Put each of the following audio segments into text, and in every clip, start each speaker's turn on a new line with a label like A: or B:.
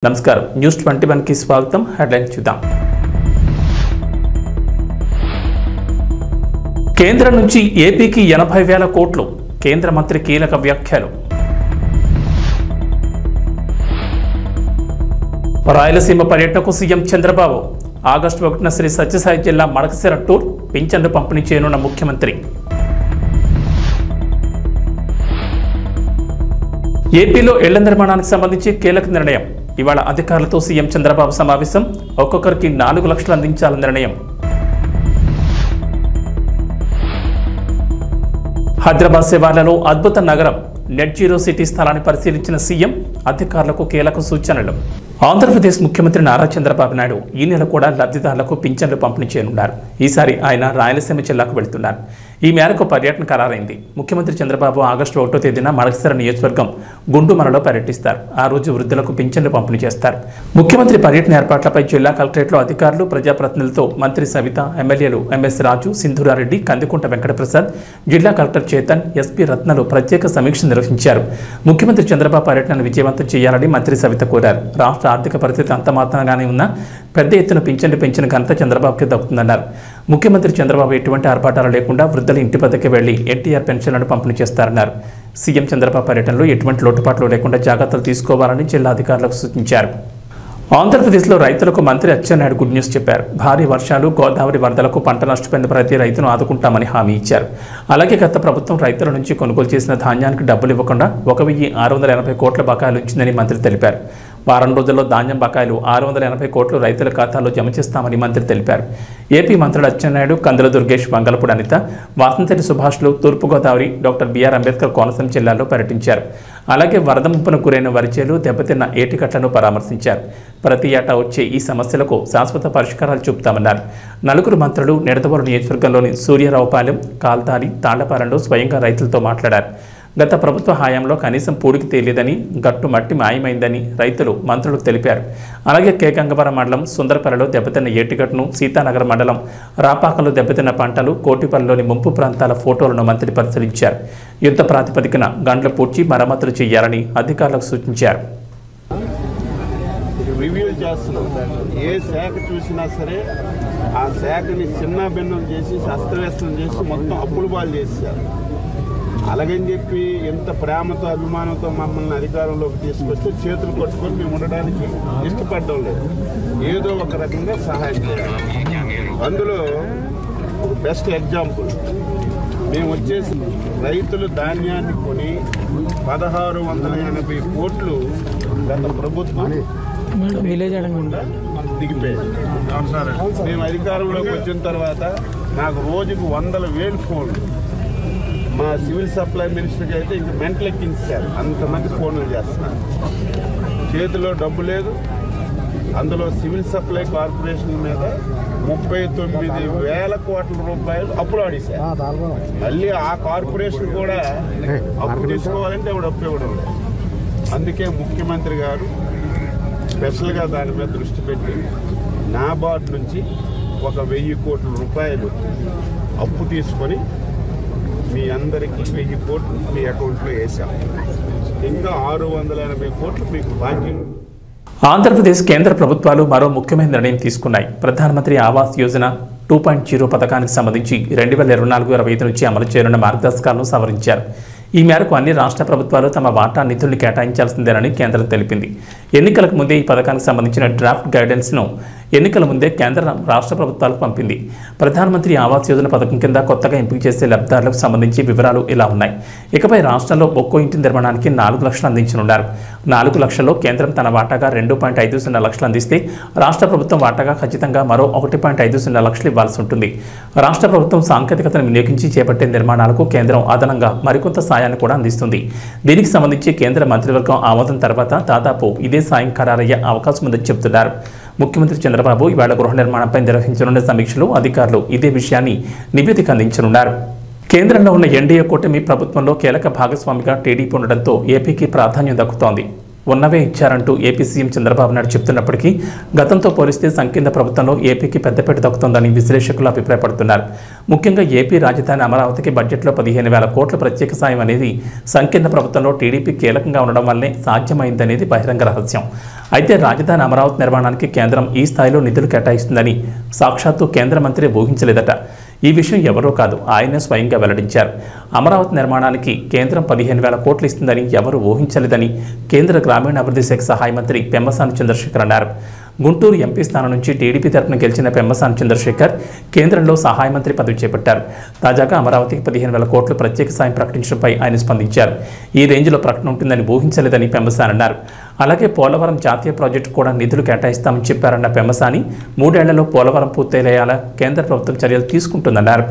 A: నమస్కారం న్యూస్ 21 కి స్వాగతం. హెడ్లైన్స్ చూద్దాం. కేంద్రం నుంచి ఏపీకి 80,000 కోట్లు. కేంద్ర మంత్రి కీలక వ్యాఖ్యలు. రాయలసీమ పర్యటనకు సీఎం చంద్రబాబు. ఆగస్టు 1న శ్రీ సత్యసాయి జిల్లా మడకశిర టూర్. పింఛన్లు పంపిణీ చేయనున్న ముఖ్యమంత్రి. ఏపీలో ఇళ్ల నిర్మాణానికి సంబంధించి కీలక నిర్ణయం. ఇవాళ అధికారులతో సీఎం చంద్రబాబు సమావేశం. ఒక్కొక్కరికి 4 లక్షలు అందించాలని నిర్ణయం. హైదరాబాద్ శివార్లలో అద్భుత నగరం. నెట్ జీరో సిటీ స్థలాన్ని పరిశీలించిన సీఎం. అధికారులకు కీలక సూచనలు. ఆంధ్రప్రదేశ్ ముఖ్యమంత్రి నారా చంద్రబాబు నాయుడు ఈ నెల కూడా లబ్ధిదారులకు పింఛన్లు పంపిణీ చేయనున్నారు. ఈసారి ఆయన రాయలసీమ జిల్లాకు వెళుతున్నారు. ఈ మేరకు పర్యటన ఖరారైంది. ముఖ్యమంత్రి చంద్రబాబు ఆగస్టు 1వ తేదీన మడకశిర నియోజకవర్గం గుండుమలలో పర్యటిస్తారు. ఆ రోజు వృద్ధులకు పింఛన్లు పంపిణీ చేస్తారు. ముఖ్యమంత్రి పర్యటన ఏర్పాట్లపై జిల్లా కలెక్టరేట్లో అధికారులు, ప్రజాప్రతినిధులతో మంత్రి సవిత, ఎమ్మెల్యేలు ఎంఎస్ రాజు, సింధూరారెడ్డి, కందికుంట వెంకటప్రసాద్, జిల్లా కలెక్టర్ చేతన్, ఎస్పీ రత్నలు ప్రత్యేక సమీక్ష నిర్వహించారు. ముఖ్యమంత్రి చంద్రబాబు పర్యటనను విజయవంతం చేయాలని మంత్రి సవిత కోరారు. రాష్ట్ర ఆర్థిక పరిస్థితి అంతమాత్రంగానే ఉన్నా పెద్ద ఎత్తున పింఛన్లు పెంచిన ఘనత చంద్రబాబుకి దక్కుతుందన్నారు. ముఖ్యమంత్రి చంద్రబాబు ఎటువంటి ఆర్భాటాలు లేకుండా వృద్ధుల ఇంటి వద్దకు వెళ్లి ఎన్టీఆర్ పెన్షన్లను పంపిణీ చేస్తారన్నారు. సీఎం చంద్రబాబు పర్యటనలో ఎటువంటి లోటుపాట్లు లేకుండా జాగ్రత్తలు తీసుకోవాలని జిల్లా అధికారులకు సూచించారు. ఆంధ్రప్రదేశ్లో రైతులకు మంత్రి అచ్చెన్నాయుడు గుడ్ న్యూస్ చెప్పారు. భారీ వర్షాలు, గోదావరి వరదలకు పంట నష్టపోయిన ప్రతి రైతును ఆదుకుంటామని హామీ ఇచ్చారు. అలాగే గత ప్రభుత్వం రైతుల నుంచి కొనుగోలు చేసిన ధాన్యానికి డబ్బులు ఇవ్వకుండా 1,680 కోట్ల బకాయిలు ఉంచిందని మంత్రి తెలిపారు. వారం రోజుల్లో ధాన్యం బకాయిలు 680 కోట్లు రైతుల ఖాతాలో జమ చేస్తామని మంత్రి తెలిపారు. ఏపీ మంత్రులు అచ్చెన్నాయుడు, కందుల దుర్గేష్, వంగలపూడి అనిత, వాసంతటి సుభాష్లు తూర్పుగోదావరి, డాక్టర్ బిఆర్ అంబేద్కర్ కోనసీమ జిల్లాల్లో పర్యటించారు. అలాగే వరద ముప్పును గురైన వరిచేలు, దెబ్బతిన్న ఏటికట్లను పరామర్శించారు. ప్రతి ఏటా వచ్చే ఈ సమస్యలకు శాశ్వత పరిష్కారాలు చూపుతామన్నారు. నలుగురు మంత్రులు నిడదవోలు నియోజకవర్గంలోని సూర్యారావుపాలెం, కాల్తారి, తాళ్లపాలెంలో స్వయంగా రైతులతో మాట్లాడారు. గత ప్రభుత్వ హయాంలో కనీసం పూడికి తేలేదని, గట్టు మట్టి మాయమైందని రైతులు మంత్రులకు తెలిపారు. అలాగే కేగంగవరం మండలం సుందరపల్లిలో దెబ్బతిన్న ఏటిగట్టును, సీతానగర్ మండలం రాపాకలో దెబ్బతిన్న పంటలు, కోటిపల్లిలోని ముంపు ప్రాంతాల ఫోటోలను మంత్రి పరిశీలించారు. యుద్ధ ప్రాతిపదికన గండ్ల పూడ్చి మరమ్మతులు చేయాలని అధికారులకు సూచించారు.
B: రివ్యూ చేస్తున్నాం. ఏ శాఖ చూసినా సరే ఆ శాఖని చిన్న భిన్నం చేసి అస్తవ్యస్తం చేసి మొత్తం అప్పులు పాలు చేశారు. అలాగని చెప్పి ఎంత ప్రేమతో అభిమానంతో మమ్మల్ని అధికారంలోకి తీసుకొస్తే చేతులు పట్టుకొని మేము ఉండడానికి ఇష్టపడడం లేదు. ఏదో ఒక రకంగా సహాయం చేయాలి. అందులో ఒక బెస్ట్ ఎగ్జాంపుల్ మేము వచ్చేసి రైతులు ధాన్యాన్ని కొని 1,680 కోట్లు గత ప్రభుత్వం దిగిపోయాయి. మేము అధికారంలోకి వచ్చిన తర్వాత నాకు రోజుకు 100,000 ఫోన్లు. మా సివిల్ సప్లై మినిస్టర్కి అయితే ఇంక మెంటల్ ఎక్కించారు. అంతమంది ఫోన్లు చేస్తున్నారు. చేతిలో డబ్బు లేదు. అందులో సివిల్ సప్లై కార్పొరేషన్ మీద 39,000 కోట్ల రూపాయలు అప్పులు ఆడేశారు. మళ్ళీ ఆ కార్పొరేషన్ కూడా అప్పు తీసుకోవాలంటే ఆవిడ అప్పు ఇవ్వడం లేదు. అందుకే ముఖ్యమంత్రి గారు స్పెషల్గా దాని మీద దృష్టి పెట్టి నాబార్డ్ నుంచి 1,000 కోట్ల రూపాయలు అప్పు తీసుకొని మీ అందరికీ 1,000 కోట్లు మీ అకౌంట్లో వేసాం. ఇంకా 680 కోట్లు మీకు బాకీ.
A: ఆంధ్రప్రదేశ్ కేంద్ర ప్రభుత్వాలు మరో ముఖ్యమైన నిర్ణయం తీసుకున్నాయి. ప్రధానమంత్రి ఆవాస్ యోజన 2.0 పథకానికి సంబంధించి 2024-25 నుంచి అమలు చేయనున్న మార్గదర్శకాలను సవరించారు. ఈ మేరకు అన్ని రాష్ట్ర ప్రభుత్వాలు తమ వాటా నిధుల్ని కేటాయించాల్సిందేనని కేంద్రం తెలిపింది. ఎన్నికలకు ముందే ఈ పథకానికి సంబంధించిన డ్రాఫ్ట్ గైడెన్స్ను ఎన్నికల ముందే కేంద్ర రాష్ట్ర ప్రభుత్వాలకు పంపింది. ప్రధానమంత్రి ఆవాస్ యోజన పథకం కింద కొత్తగా ఎంపిక చేసే లబ్ధిదారులకు సంబంధించి వివరాలు ఇలా ఉన్నాయి. ఇకపై రాష్ట్రంలో ఒక్కో ఇంటి నిర్మాణానికి 4 లక్షలు అందించనున్నారు. 4 లక్షల్లో కేంద్రం తన వాటాగా 2.50 లక్షలు అందిస్తే రాష్ట్ర ప్రభుత్వం వాటాగా ఖచ్చితంగా మరో 1.50 లక్షలు ఇవ్వాల్సి ఉంటుంది. రాష్ట్ర ప్రభుత్వం సాంకేతికతను వినియోగించి చేపట్టే నిర్మాణాలకు కేంద్రం అదనంగా మరికొంత సాయాన్ని కూడా అందిస్తుంది. దీనికి సంబంధించి కేంద్ర మంత్రివర్గం ఆమోదం తర్వాత దాదాపు ఇదే సాయం ఖరారయ్యే అవకాశం ఉందని చెబుతున్నారు. ముఖ్యమంత్రి చంద్రబాబు ఇవాళ గృహ నిర్మాణంపై నిర్వహించనున్న సమీక్షలో అధికారులు ఇదే విషయాన్ని నివేదిక అందించనున్నారు. కేంద్రంలో ఉన్న ఎన్డీఏ కూటమి ప్రభుత్వంలో కీలక భాగస్వామిగా టీడీపీ ఉండడంతో ఏపీకి ప్రాధాన్యం దక్కుతోంది. ఉన్నవే ఇచ్చారంటూ ఏపీ సీఎం చంద్రబాబు నాయుడు చెప్తున్నప్పటికీ గతంతో పోలిస్తే సంకీర్ణ ప్రభుత్వంలో ఏపీకి పెద్దపీట దక్కుతోందని విశ్లేషకులు అభిప్రాయపడుతున్నారు. ముఖ్యంగా ఏపీ రాజధాని అమరావతికి బడ్జెట్లో 15,000 కోట్ల ప్రత్యేక సాయం అనేది సంకీర్ణ ప్రభుత్వంలో టీడీపీ కీలకంగా ఉండడం వల్లే సాధ్యమైందనేది బహిరంగ రహస్యం. అయితే రాజధాని అమరావతి నిర్మాణానికి కేంద్రం ఈ స్థాయిలో నిధులు కేటాయిస్తుందని సాక్షాత్తు కేంద్ర మంత్రి ఊహించలేదట. ఈ విషయం ఎవరో కాదు, ఆయనే స్వయంగా వెల్లడించారు. అమరావతి నిర్మాణానికి కేంద్రం 15,000 కోట్లు ఇస్తుందని ఎవరు ఊహించలేదని కేంద్ర గ్రామీణాభివృద్ధి శాఖ సహాయ మంత్రి పెమ్మసాని చంద్రశేఖర్ అన్నారు. గుంటూరు ఎంపీ స్థానం నుంచి టీడీపీ తరఫున గెలిచిన పెమ్మసాని చంద్రశేఖర్ కేంద్రంలో సహాయ మంత్రి పదవి చేపట్టారు. తాజాగా అమరావతికి 15,000 కోట్లు ప్రత్యేక సాయం ప్రకటించడంపై ఆయన స్పందించారు. ఈ రేంజ్లో ప్రకటన ఉంటుందని ఊహించలేదని పెమ్మసాని అన్నారు. అలాగే పోలవరం జాతీయ ప్రాజెక్టు కూడా నిధులు కేటాయిస్తామని చెప్పారన్న పెమ్మసాని 3 ఏళ్లలో పోలవరం పూర్తయ్యేలా కేంద్ర ప్రభుత్వం చర్యలు తీసుకుంటుందన్నారు.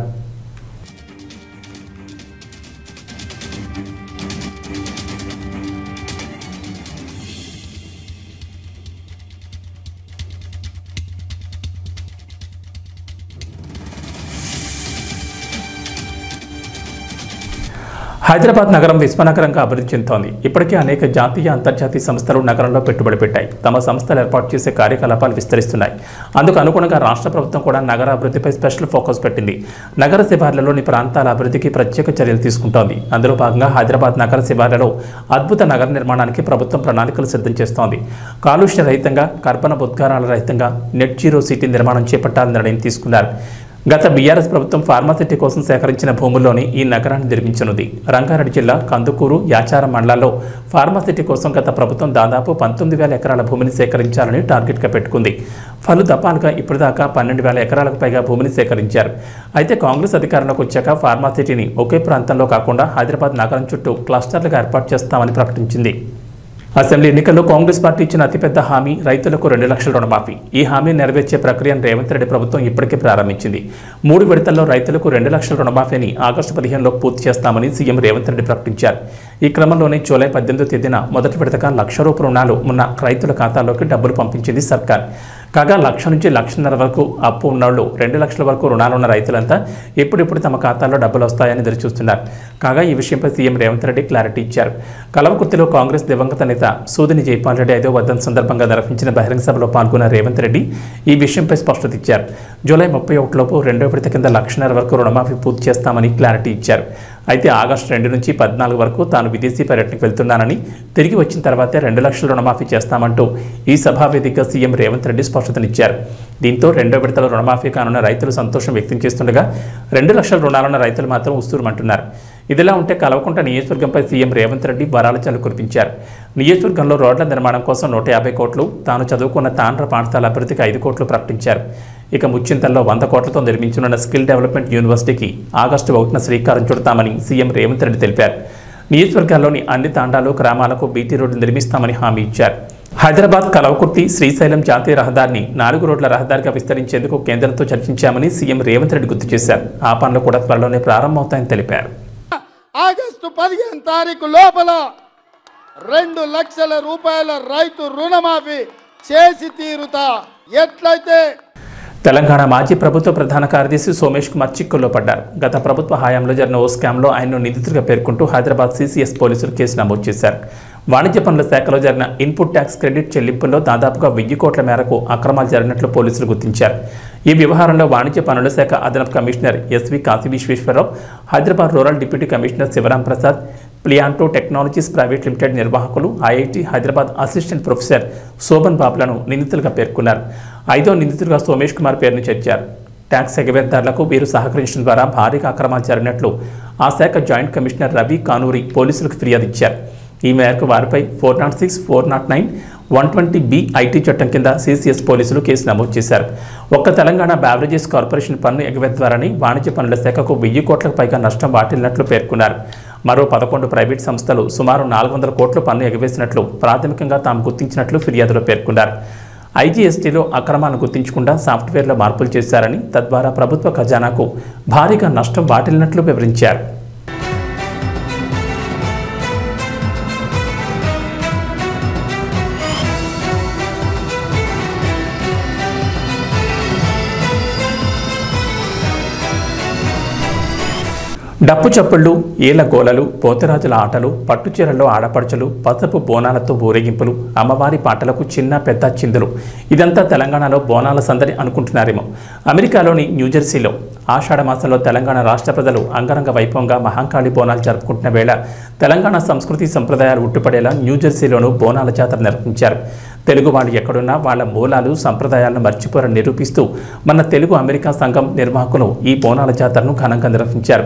A: హైదరాబాద్ నగరం విశ్వనగరంగా అభివృద్ధి చెందుతోంది. ఇప్పటికే అనేక జాతీయ అంతర్జాతీయ సంస్థలు నగరంలో పెట్టుబడి పెట్టాయి. తమ సంస్థలు ఏర్పాటు చేసే కార్యకలాపాలు విస్తరిస్తున్నాయి. అందుకు అనుగుణంగా రాష్ట్ర ప్రభుత్వం కూడా నగర అభివృద్ధిపై స్పెషల్ ఫోకస్ పెట్టింది. నగర శివార్లలోని ప్రాంతాల అభివృద్ధికి ప్రత్యేక చర్యలు తీసుకుంటోంది. అందులో భాగంగా హైదరాబాద్ నగర శివార్లలో అద్భుత నగర నిర్మాణానికి ప్రభుత్వం ప్రణాళికలు సిద్ధం చేస్తోంది. కాలుష్య రహితంగా, కర్బన ఉద్గారాల రహితంగా నెట్ జీరో సిటీ నిర్మాణం చేపట్టాలని నిర్ణయం తీసుకున్నారు. గత బీఆర్ఎస్ ప్రభుత్వం ఫార్మాసిటీ కోసం సేకరించిన భూముల్లోని ఈ నగరాన్ని నిర్మించనుంది. రంగారెడ్డి జిల్లా కందుకూరు, యాచారం మండలాల్లో ఫార్మాసిటీ కోసం గత ప్రభుత్వం దాదాపు 19,000 ఎకరాల భూమిని సేకరించాలని టార్గెట్గా పెట్టుకుంది. పలు దఫాలుగా ఇప్పటిదాకా 12,000 ఎకరాలకు పైగా భూమిని సేకరించారు. అయితే కాంగ్రెస్ అధికారంలోకి వచ్చాక ఫార్మాసిటీని ఒకే ప్రాంతంలో కాకుండా హైదరాబాద్ నగరం చుట్టూ క్లస్టర్లుగా ఏర్పాటు చేస్తామని ప్రకటించింది. అసెంబ్లీ ఎన్నికల్లో కాంగ్రెస్ పార్టీ ఇచ్చిన అతిపెద్ద హామీ రైతులకు 2 లక్షల రుణమాఫీ. ఈ హామీని నెరవేర్చే ప్రక్రియను రేవంత్ రెడ్డి ప్రభుత్వం ఇప్పటికే ప్రారంభించింది. 3 విడతల్లో రైతులకు 2 లక్షల రుణమాఫీని ఆగస్టు 15లో పూర్తి చేస్తామని సీఎం రేవంత్ రెడ్డి ప్రకటించారు. ఈ క్రమంలోనే జూలై 18వ తేదీన మొదటి విడతగా 1,00,000 రూపాయల రుణాలు ఉన్న రైతుల ఖాతాల్లోకి డబ్బులు పంపించింది సర్కార్. కాగా 1,00,000 నుంచి 1,50,000 వరకు అప్పు ఉన్నోళ్లు, 2 లక్షల వరకు రుణాలున్న రైతులంతా ఎప్పుడెప్పుడు తమ ఖాతాల్లో డబ్బులు వస్తాయని ఎదురుచూస్తున్నారు. కాగా ఈ విషయంపై సీఎం రేవంత్ రెడ్డి క్లారిటీ ఇచ్చారు. కలవకుర్తిలో కాంగ్రెస్ దివంగత నేత సూదిని జైపాల్ రెడ్డి 5వ వర్ధంతి సందర్భంగా నిర్వహించిన బహిరంగ సభలో పాల్గొన్న రేవంత్ రెడ్డి ఈ విషయంపై స్పష్టత ఇచ్చారు. జూలై 31 లోపు 2వ విడత కింద 1,50,000 వరకు రుణమాఫీ పూర్తి చేస్తామని క్లారిటీ ఇచ్చారు. అయితే ఆగస్టు 2 నుంచి 14 వరకు తాను విదేశీ పర్యటనకు వెళ్తున్నానని, తిరిగి వచ్చిన తర్వాతే 2 లక్షల రుణమాఫీ చేస్తామంటూ ఈ సభా వేదికగా సీఎం రేవంత్ రెడ్డి స్పష్టతనిచ్చారు. దీంతో 2వ విడతలో రుణమాఫీ కానున్న రైతులు సంతోషం వ్యక్తం చేస్తుండగా 2 లక్షల రుణాలున్న రైతులు మాత్రం ఉస్తూరుమంటున్నారు. ఇదిలా ఉంటే కల్వకుంట్ల నియోజకవర్గంపై సీఎం రేవంత్ రెడ్డి వరాల జల్లు కురిపించారు. నియోజకవర్గంలో రోడ్ల నిర్మాణం కోసం 150 కోట్లు, తాను చదువుకున్న తాండ్ర పాఠశాల అభివృద్ధికి 5 కోట్లు ప్రకటించారు. ఇక ముచ్చింతల్లో 100 కోట్లతో నిర్మించనున్న స్కిల్ డెవలప్మెంట్ యూనివర్సిటీకి ఆగస్టు 1న శ్రీకారం చుడతామని సీఎం రేవంత్ రెడ్డి తెలిపారు. నియోజకవర్గాల్లోని అన్ని తాండాలు, గ్రామాలకు బీటీ రోడ్లు నిర్మిస్తామని హామీ ఇచ్చారు. హైదరాబాద్ కలవకుర్తి శ్రీశైలం జాతీయ రహదారిని 4 రోడ్ల రహదారిగా విస్తరించేందుకు కేంద్రంతో చర్చించామని సీఎం రేవంత్ రెడ్డి గుర్తు చేశారు. ఆ పనులు కూడా త్వరలోనే ప్రారంభమవుతాయని తెలిపారు.
C: ఆగస్టు 15 తారీఖు లోపల 2 లక్షల రూపాయల రైతు రుణమాఫీ చేసి తీరుతా. ఎట్లయితే
A: తెలంగాణ మాజీ ప్రభుత్వ ప్రధాన కార్యదర్శి సోమేష్ కుమార్ చిక్కుల్లో పడ్డారు. గత ప్రభుత్వ హయాంలో జరిగిన ఓ స్కామ్లో ఆయన్ను నిందితుడిగా పేర్కొంటూ హైదరాబాద్ సీసీఎస్ పోలీసులు కేసు నమోదు చేశారు. వాణిజ్య పనుల శాఖలో జరిగిన ఇన్పుట్ ట్యాక్స్ క్రెడిట్ చెల్లింపుల్లో దాదాపుగా 1000 కోట్ల మేరకు అక్రమాలు జరిగినట్లు పోలీసులు గుర్తించారు. ఈ వ్యవహారంలో వాణిజ్య పనుల శాఖ అదనపు commissioner SV Kashi Visweswararao, Hyderabad rural deputy commissioner Sivaram Prasad, Plianto technologies private limited నిర్వాహకులు, IIT Hyderabad assistant professor Shobhan బాబులను నిందితులుగా పేర్కొన్నారు. 5వ నిందితుడిగా సోమేష్ కుమార్ పేరును చేర్చారు. ట్యాక్స్ ఎగవేతదారులకు వీరు సహకరించడం ద్వారా భారీగా అక్రమాలు జరిగినట్లు ఆ శాఖ జాయింట్ కమిషనర్ రవి కానూరి పోలీసులకు ఫిర్యాదు ఇచ్చారు. ఈ మేరకు వారిపై 406, 409, 120B ఐటీ చట్టం కింద సీసీఎస్ పోలీసులు కేసు నమోదు చేశారు. ఒక్క తెలంగాణ బ్యావరేజెస్ కార్పొరేషన్ పన్ను ఎగవేత ద్వారానే వాణిజ్య పనుల శాఖకు 1000 కోట్లకు పైగా నష్టం వాటిల్లినట్లు పేర్కొన్నారు. మరో 11 ప్రైవేట్ సంస్థలు సుమారు 400 కోట్ల పన్ను ఎగవేసినట్లు ప్రాథమికంగా తాము గుర్తించినట్లు ఫిర్యాదులో పేర్కొన్నారు. ఐజీఎస్టీలో అక్రమాలను గుర్తించకుండా సాఫ్ట్వేర్లో మార్పులు చేశారని, తద్వారా ప్రభుత్వ ఖజానాకు భారీగా నష్టం వాటిల్లినట్లు వివరించారు. డప్పు చప్పుళ్ళు, ఏళ్ల గోలలు, పోతరాజుల ఆటలు, పట్టుచీరల్లో ఆడపడుచులు, పసుపు బోనాలతో ఊరేగింపులు, అమ్మవారి పాటలకు చిన్న పెద్ద చిందులు. ఇదంతా తెలంగాణలో బోనాల సందడి అనుకుంటున్నారేమో. అమెరికాలోని న్యూజెర్సీలో ఆషాఢ మాసంలో తెలంగాణ రాష్ట్ర ప్రజలు అంగరంగ వైభవంగా మహాంకాళి బోనాలు జరుపుకుంటున్న వేళ తెలంగాణ సంస్కృతి సంప్రదాయాలు ఉట్టుపడేలా న్యూజెర్సీలోనూ బోనాల జాతర నిర్వహించారు. తెలుగు వాళ్ళు ఎక్కడున్నా వాళ్ళ మూలాలు సంప్రదాయాలను మర్చిపోరని నిరూపిస్తూ మన తెలుగు అమెరికా సంఘం నిర్వాహకులు ఈ బోనాల జాతరను ఘనంగా నిర్వహించారు.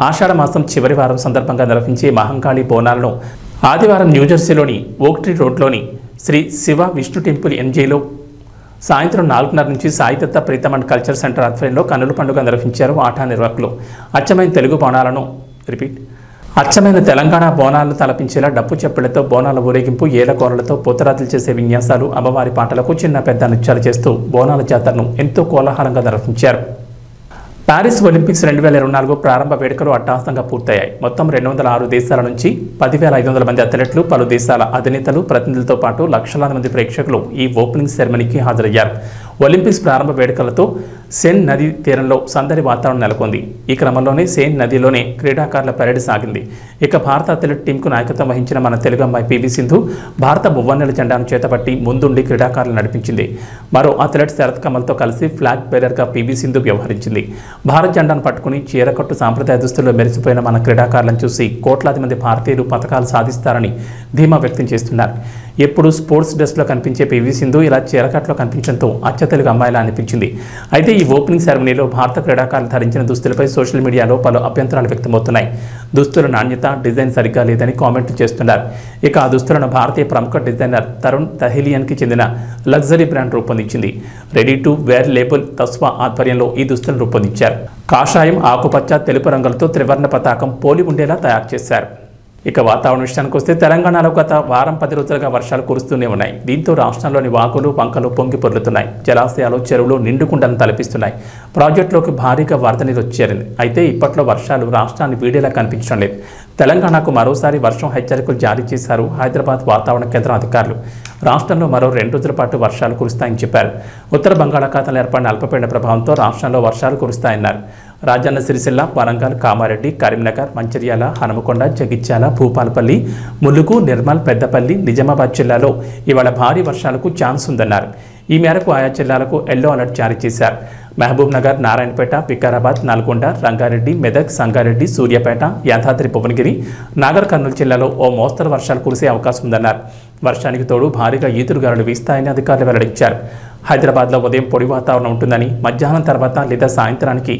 A: ఆషాఢ మాసం చివరి వారం సందర్భంగా నిర్వహించే మహంకాళి బోనాలను ఆదివారం న్యూజెర్సీలోని ఓక్ట్రీ రోడ్లోని శ్రీ శివ విష్ణు టెంపుల్ ఎన్జేలో సాయంత్రం 4:30 నుంచి Saidatta Preetam and culture centre ఆధ్వర్యంలో కన్నుల పండుగ నిర్వహించారు ఆటా నిర్వాహకులు. అచ్చమైన తెలంగాణ బోనాలను తలపించేలా డప్పు చెప్పులతో బోనాల ఊరేగింపు, ఏలకోరలతో పోతరాజులు చేసే విన్యాసాలు, అమ్మవారి పాటలకు చిన్న పెద్ద నృత్యాలు చేస్తూ బోనాల జాతరను ఎంతో కోలాహలంగా నిర్వహించారు. పారిస్ ఒలింపిక్స్ 2024 ప్రారంభ వేడుకలు అట్టహాసంగా పూర్తయ్యాయి. మొత్తం 206 దేశాల నుంచి 10,500 మంది అథ్లెట్లు, పలు దేశాల అధినేతలు, ప్రతినిధులతో పాటు లక్షలాది మంది ప్రేక్షకులు ఈ ఓపెనింగ్ సెరమనీకి హాజరయ్యారు. ఒలింపిక్స్ ప్రారంభ వేడుకలతో సెన్ నది తీరంలో సందడి వాతావరణం నెలకొంది. ఈ క్రమంలోనే సెన్ నదిలోనే క్రీడాకారుల పరేడ్ సాగింది. ఇక భారత అథ్లెట్ టీంకు నాయకత్వం వహించిన మన తెలుగు అమ్మాయి పివి సింధు భారత మువ్వన్నెల జెండాను చేతపట్టి ముందుండి క్రీడాకారులు నడిపించింది. మరో అథ్లెట్ శరత్ కమల్తో కలిసి ఫ్లాగ్ బేరర్గా పివి సింధు వ్యవహరించింది. భారత్ జెండాను పట్టుకుని చీరకట్టు సాంప్రదాయ దుస్తుల్లో మెరిసిపోయిన మన క్రీడాకారులను చూసి కోట్లాది మంది భారతీయులు పథకాలు సాధిస్తారని ధీమా వ్యక్తం చేస్తున్నారు. ఎప్పుడు స్పోర్ట్స్ డ్రెస్లో కనిపించే పివి సింధు ఇలా చీరకట్లో కనిపించడంతో అచ్చ తెలుగు అమ్మాయిలా అనిపించింది. అయితే ఈ ఓపెనింగ్ సెరమనీలో భారత క్రీడాకారులు ధరించిన దుస్తులపై సోషల్ మీడియాలో పలు అభ్యంతరాలు వ్యక్తమవుతున్నాయి. దుస్తుల నాణ్యత, డిజైన్ సరిగ్గా లేదని కామెంట్లు చేస్తున్నారు. ఇక ఆ దుస్తులను భారతీయ ప్రముఖ డిజైనర్ తరుణ్ తహేలియన్కి చెందిన లగ్జరీ బ్రాండ్ రూపొందించింది. రెడీ టు వేర్ లేబుల్ తస్వా ఆధ్వర్యంలో ఈ దుస్తులను రూపొందించారు. కాషాయం, ఆకుపచ్చ, తెలుపు రంగులతో త్రివర్ణ పతాకం పోలి ఉండేలా తయారు చేశారు. ఇక వాతావరణ విషయానికి వస్తే తెలంగాణలో గత వారం 10 రోజులుగా వర్షాలు కురుస్తూనే ఉన్నాయి. దీంతో రాష్ట్రంలోని వాగులు, వంకలు పొంగి పొర్లుతున్నాయి. జలాశయాలు, చెరువులు నిండుకుండను తలపిస్తున్నాయి. ప్రాజెక్టులోకి భారీగా వరద నీరు వచ్చేరింది. అయితే ఇప్పట్లో వర్షాలు రాష్ట్రాన్ని వీడేలా కనిపించడం లేదు. తెలంగాణకు మరోసారి వర్షం హెచ్చరికలు జారీ చేశారు హైదరాబాద్ వాతావరణ కేంద్రం అధికారులు. రాష్ట్రంలో మరో 2 రోజుల పాటు వర్షాలు కురుస్తాయని చెప్పారు. ఉత్తర బంగాళాఖాతంలో ఏర్పడిన అల్పపీడన ప్రభావంతో రాష్ట్రంలో వర్షాలు కురుస్తాయన్నారు. రాజన్న సిరిసిల్ల, వరంగల్, కామారెడ్డి, కరీంనగర్, మంచిర్యాల, హనుమకొండ, జగిత్యాల, భూపాలపల్లి, ములుగు, నిర్మల్, పెద్దపల్లి, నిజామాబాద్ జిల్లాలో ఇవాళ భారీ వర్షాలకు ఛాన్స్ ఉందన్నారు. ఈ మేరకు ఆయా జిల్లాలకు ఎల్లో అలర్ట్ జారీ చేశారు. మహబూబ్ నగర్, నారాయణపేట, వికారాబాద్, నల్గొండ, రంగారెడ్డి, మెదక్, సంగారెడ్డి, సూర్యాపేట, యాదాద్రి భువనగిరి, నాగర్ కర్నూలు జిల్లాలో ఓ మోస్తరు వర్షాలు కురిసే అవకాశం ఉందన్నారు. వర్షానికి తోడు భారీగా ఈదురుగాలులు వీస్తాయని అధికారులు వెల్లడించారు. హైదరాబాద్లో ఉదయం పొడి వాతావరణం ఉంటుందని, మధ్యాహ్నం తర్వాత లేదా సాయంత్రానికి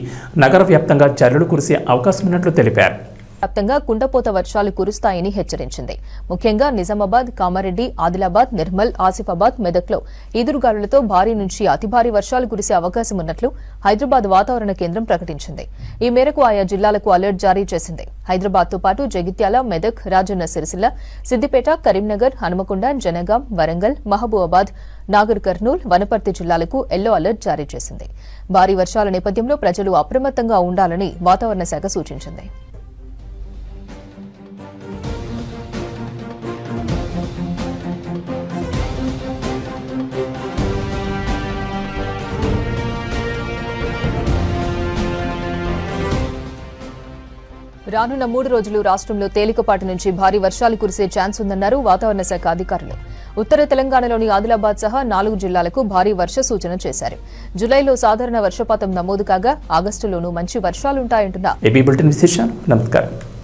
A: నగర వ్యాప్తంగా జల్లులు కురిసే అవకాశం ఉన్నట్లు తెలిపారు.
D: వ్యాప్తంగా కుండపోత వర్షాలు కురుస్తాయని హెచ్చరించింది. ముఖ్యంగా నిజామాబాద్, కామారెడ్డి, ఆదిలాబాద్, నిర్మల్, ఆసిఫాబాద్, మెదక్లో ఈదురుగాలులతో భారీ నుంచి అతి భారీ వర్షాలు కురిసే అవకాశం ఉన్నట్లు హైదరాబాద్ వాతావరణ కేంద్రం ప్రకటించింది. ఈ మేరకు ఆయా జిల్లాలకు అలర్ట్ జారీ చేసింది. హైదరాబాద్తో పాటు జగిత్యాల, మెదక్, రాజన్న సిరిసిల్ల, సిద్దిపేట, కరీంనగర్, హనుమకొండ, జనగాం, వరంగల్, మహబూబాబాద్, నాగర్ కర్నూల్, వనపర్తి జిల్లాలకు ఎల్లో అలర్ట్ జారీ చేసింది. భారీ వర్షాల నేపథ్యంలో ప్రజలు అప్రమత్తంగా ఉండాలని వాతావరణ శాఖ సూచించింది. రానున్న 3 రోజులు రాష్ట్రంలో తేలికపాటి నుంచి భారీ వర్షాలు కురిసే ఛాన్స్ ఉందన్నారు వాతావరణ శాఖ అధికారులు. ఉత్తర తెలంగాణలోని ఆదిలాబాద్ సహా 4 జిల్లాలకు భారీ వర్ష సూచన చేశారు. జులైలో సాధారణ వర్షపాతం నమోదు కాగా ఆగస్టులోనూ మంచి వర్షాలుంటాయంటున్నారు.